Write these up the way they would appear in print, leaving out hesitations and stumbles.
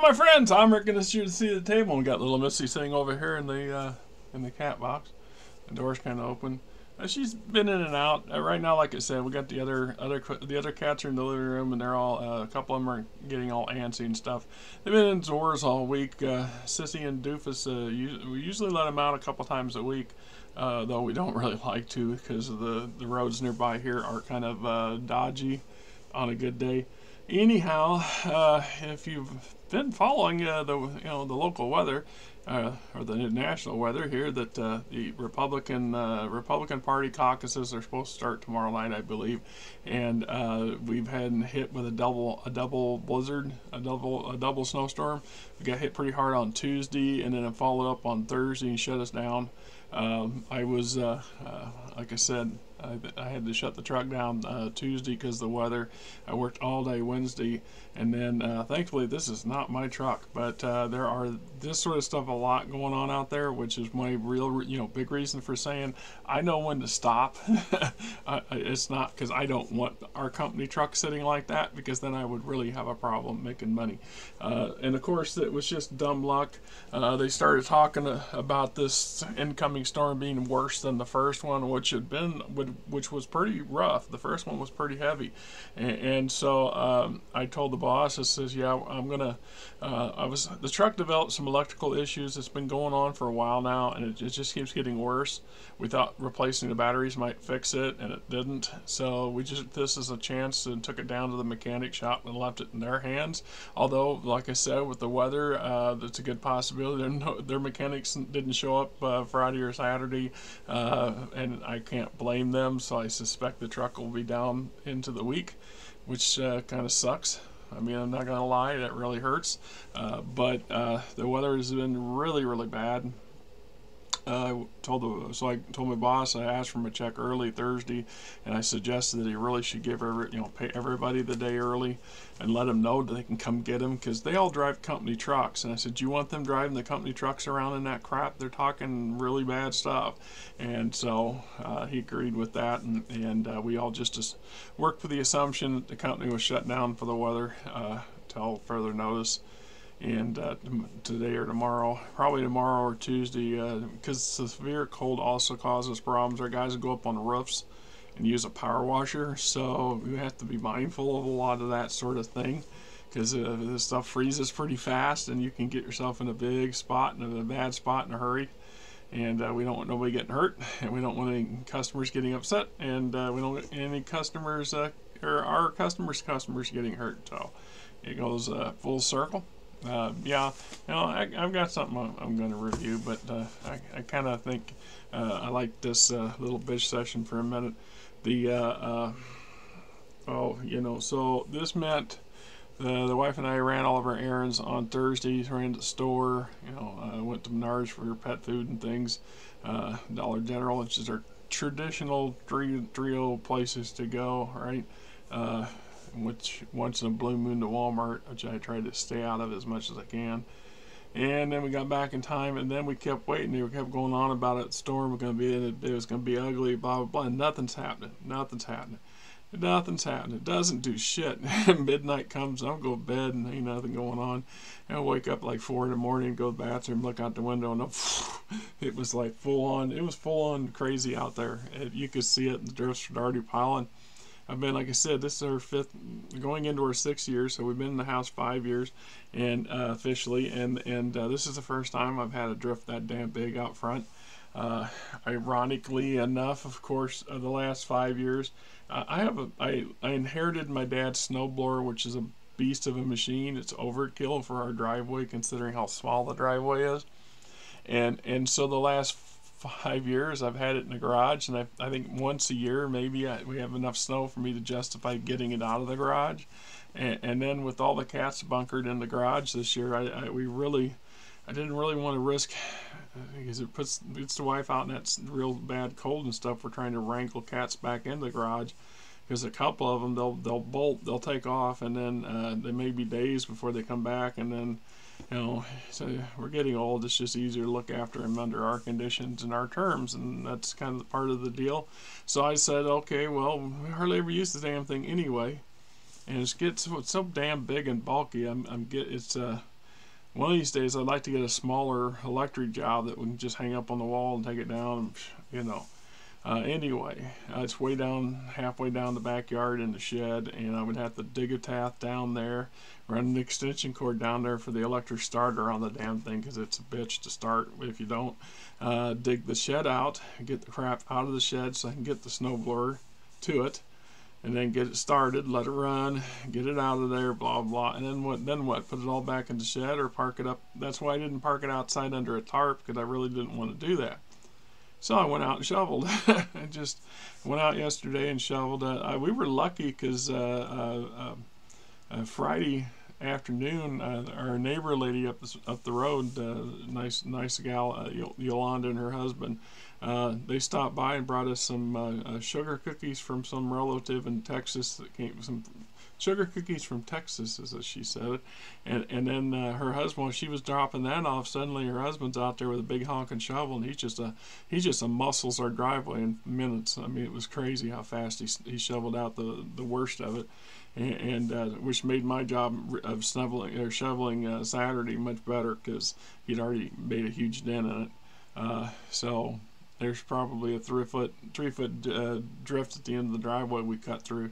my friends, I'm Rick, and it's here to see the table. And we got little Missy sitting over here in the cat box. The door's kind of open. She's been in and out. Right now, like I said, we got the other cats are in the living room, and they're all a couple of them are getting all antsy and stuff. They've been indoors all week. Sissy and Doofus, we usually let them out a couple times a week, though we don't really like to because of the roads nearby here are kind of dodgy on a good day. Anyhow, if you've been following the local weather or the national weather here, that the Republican Party caucuses are supposed to start tomorrow night, I believe, and we've been hit with a double blizzard, a double snowstorm. We got hit pretty hard on Tuesday, and then it followed up on Thursday and shut us down. I was like I said, I had to shut the truck down Tuesday because of the weather. I worked all day Wednesday, and then thankfully this is not my truck, but there are this sort of stuff a lot going on out there, which is my real big reason for saying I know when to stop. It's not because I don't want our company truck sitting like that, because then I would really have a problem making money. And of course it was just dumb luck. They started talking about this incoming storm being worse than the first one, which was pretty rough. The first one was pretty heavy, and so I told the boss, I says, yeah, I'm gonna. The truck developed some electrical issues. It's been going on for a while now, and it just keeps getting worse. We thought replacing the batteries might fix it, and it didn't. So we just this is a chance and took it down to the mechanic shop and left it in their hands. Although, like I said, with the weather, that's a good possibility. Their mechanics didn't show up Friday or Saturday, and I can't blame them. So I suspect the truck will be down into the week, which kind of sucks. I mean, I'm not gonna lie, that really hurts. But the weather has been really, really bad. I told my boss, I asked for my check early Thursday, and I suggested that he really should pay everybody the day early, and let them know that they can come get them, because they all drive company trucks. And I said, do you want them driving the company trucks around in that crap? They're talking really bad stuff. And so he agreed with that, and we all just worked with the assumption that the company was shut down for the weather till further notice. And today or tomorrow, probably tomorrow or Tuesday, because the severe cold also causes problems. Our guys go up on roofs and use a power washer, so we have to be mindful of a lot of that sort of thing, because this stuff freezes pretty fast, and you can get yourself in a big spot and a bad spot in a hurry. And we don't want nobody getting hurt, and we don't want any customers getting upset, and we don't want any customers or our customers getting hurt. So it goes full circle. Yeah, I've got something I'm going to review, but I kind of think I like this little bitch session for a minute. So this meant the wife and I ran all of our errands on Thursday. Ran to the store, went to Menards for pet food and things, Dollar General, which is our traditional trio places to go, right? Which once in a blue moon to Walmart, which I try to stay out of as much as I can. And then we got back in time, and then we kept waiting. They kept going on about it. Storm was going to be in it. It was going to be ugly. Blah blah blah. And nothing's happening. It doesn't do shit. Midnight comes, I'll go to bed, and ain't nothing going on. And I wake up like 4 in the morning, go to the bathroom, look out the window, and it was like full on. It was full on crazy out there. You could see it. The drifts were already piling. I've been, like I said, this is our going into our 6th year, so we've been in the house 5 years, and officially, and this is the first time I've had a drift that damn big out front. Ironically enough, of course, the last 5 years, I inherited my dad's snowblower, which is a beast of a machine. It's overkill for our driveway, considering how small the driveway is, and so the last 5 years I've had it in the garage, and I think once a year maybe we have enough snow for me to justify getting it out of the garage, and then with all the cats bunkered in the garage this year, I didn't really want to risk, because it puts the wife out in that real bad cold and stuff. We're trying to wrangle cats back in the garage, because a couple of them they'll bolt, they'll take off, and then they may be days before they come back, and then so we're getting old. It's just easier to look after them under our conditions and our terms, and that's kind of part of the deal. So I said, okay, well, we hardly ever use the damn thing anyway, and it's so damn big and bulky. one of these days I'd like to get a smaller electric job that we can just hang up on the wall and take it down, you know. Anyway, it's way down, halfway down the backyard in the shed, and I would have to dig a path down there, run an extension cord down there for the electric starter on the damn thing, because it's a bitch to start if you don't. Dig the shed out, get the crap out of the shed so I can get the snowblower to it, and then get it started, let it run, get it out of there, blah blah, and then what? Then what? Put it all back in the shed or park it up? That's why I didn't park it outside under a tarp, because I really didn't want to do that. So I went out and shoveled. I just went out yesterday and shoveled. We were lucky because Friday afternoon, our neighbor lady up the road, nice gal, Yolanda and her husband, they stopped by and brought us some sugar cookies from some relative in Texas that came, some sugar cookies from Texas, as she said it, and then her husband, when she was dropping that off, suddenly her husband's out there with a big honking shovel, and he just muscles our driveway in minutes. I mean, it was crazy how fast he shoveled out the worst of it, and which made my job of shoveling Saturday much better, because he'd already made a huge dent in it. So there's probably a 3 foot drift at the end of the driveway we cut through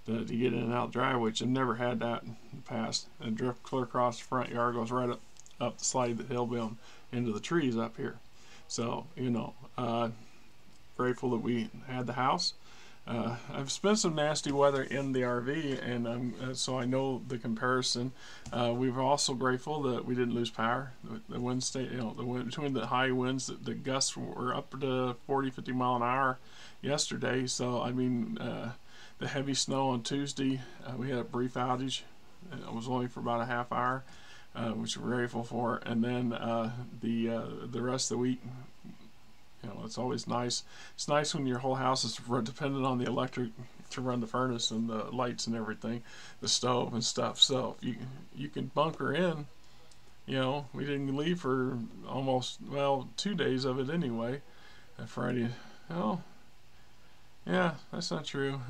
to get in and out the driveway, which I've never had that in the past. And drift clear across the front yard, goes right up the slide that hill bill into the trees up here. So, you know, grateful that we had the house. I've spent some nasty weather in the RV, and so I know the comparison. We were also grateful that we didn't lose power. The wind stayed, you know, between the high winds, the gusts were up to 40-50 mile an hour yesterday. So I mean, the heavy snow on Tuesday, we had a brief outage. It was only for about a half hour, which we're grateful for. And then the rest of the week, you know, it's always nice. It's nice when your whole house is dependent on the electric to run the furnace and the lights and everything, the stove and stuff. So if you can bunker in. You know, we didn't leave for almost, well, 2 days of it anyway. Friday, oh, yeah, that's not true.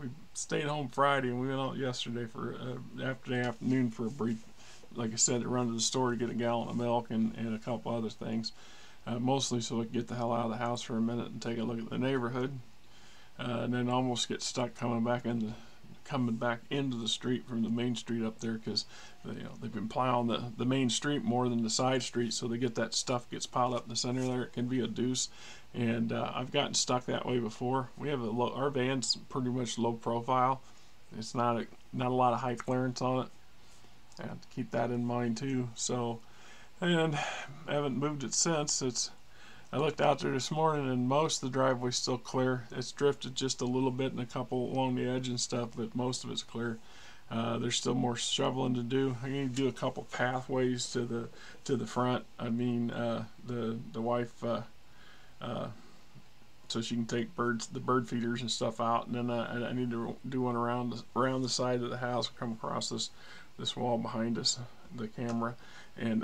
We stayed home Friday, and we went out yesterday for after the afternoon for a brief, like I said, to run to the store to get a gallon of milk and a couple other things. Mostly so we could get the hell out of the house for a minute and take a look at the neighborhood, and then almost get stuck coming back into the street from the main street up there, because they've been plowing the main street more than the side street, so they get that stuff gets piled up in the center there. It can be a deuce, and I've gotten stuck that way before. We have our van's pretty much low profile. It's not a lot of high clearance on it. I have to keep that in mind too. So, and I haven't moved it since. I looked out there this morning, and most of the driveway's still clear. It's drifted just a little bit and a couple along the edge and stuff, but most of it's clear. There's still more shoveling to do. I need to do a couple pathways to the front. I mean, the wife, so she can take the bird feeders and stuff out, and then I need to do one around the side of the house, come across this wall behind us, the camera, and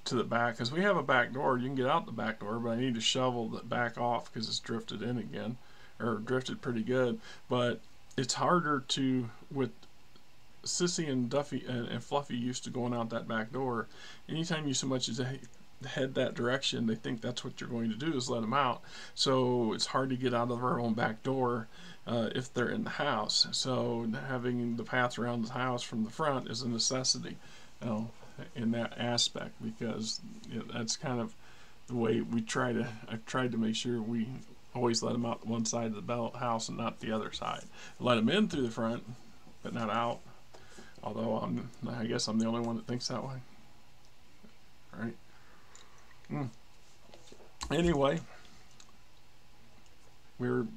to the back, because we have a back door. You can get out the back door, but I need to shovel the back off because it's drifted in again, or drifted pretty good. But it's harder to, with Sissy and Duffy and Fluffy used to going out that back door. Anytime you so much as head that direction, they think that's what you're going to do, is let them out. So it's hard to get out of our own back door if they're in the house. So having the path around the house from the front is a necessity, you know, in that aspect, because that's kind of the way I've tried to make sure we always let them out one side of the house and not the other side. Let them in through the front, but not out. Although I guess I'm the only one that thinks that way. Right? Anyway, we're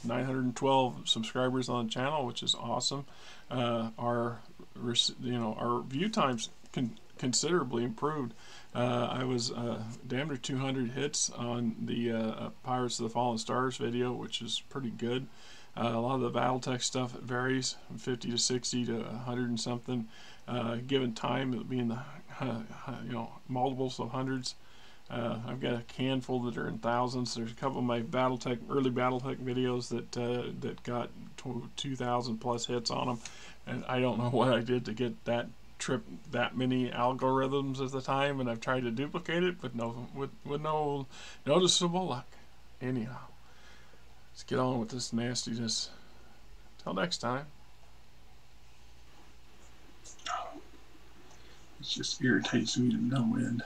912 subscribers on the channel, which is awesome. Our view times considerably improved. I was damn near 200 hits on the Pirates of the Fallen Stars video, which is pretty good. A lot of the BattleTech stuff varies from 50 to 60 to 100 and something. Given time, it'll be in the multiples of hundreds. I've got a handful that are in thousands. There's a couple of my early BattleTech videos that got 2,000 plus hits on them, and I don't know what I did to get that trip that many algorithms at the time, and I've tried to duplicate it, but with no noticeable luck. Anyhow, let's get on with this nastiness. Till next time. It just irritates me to no end.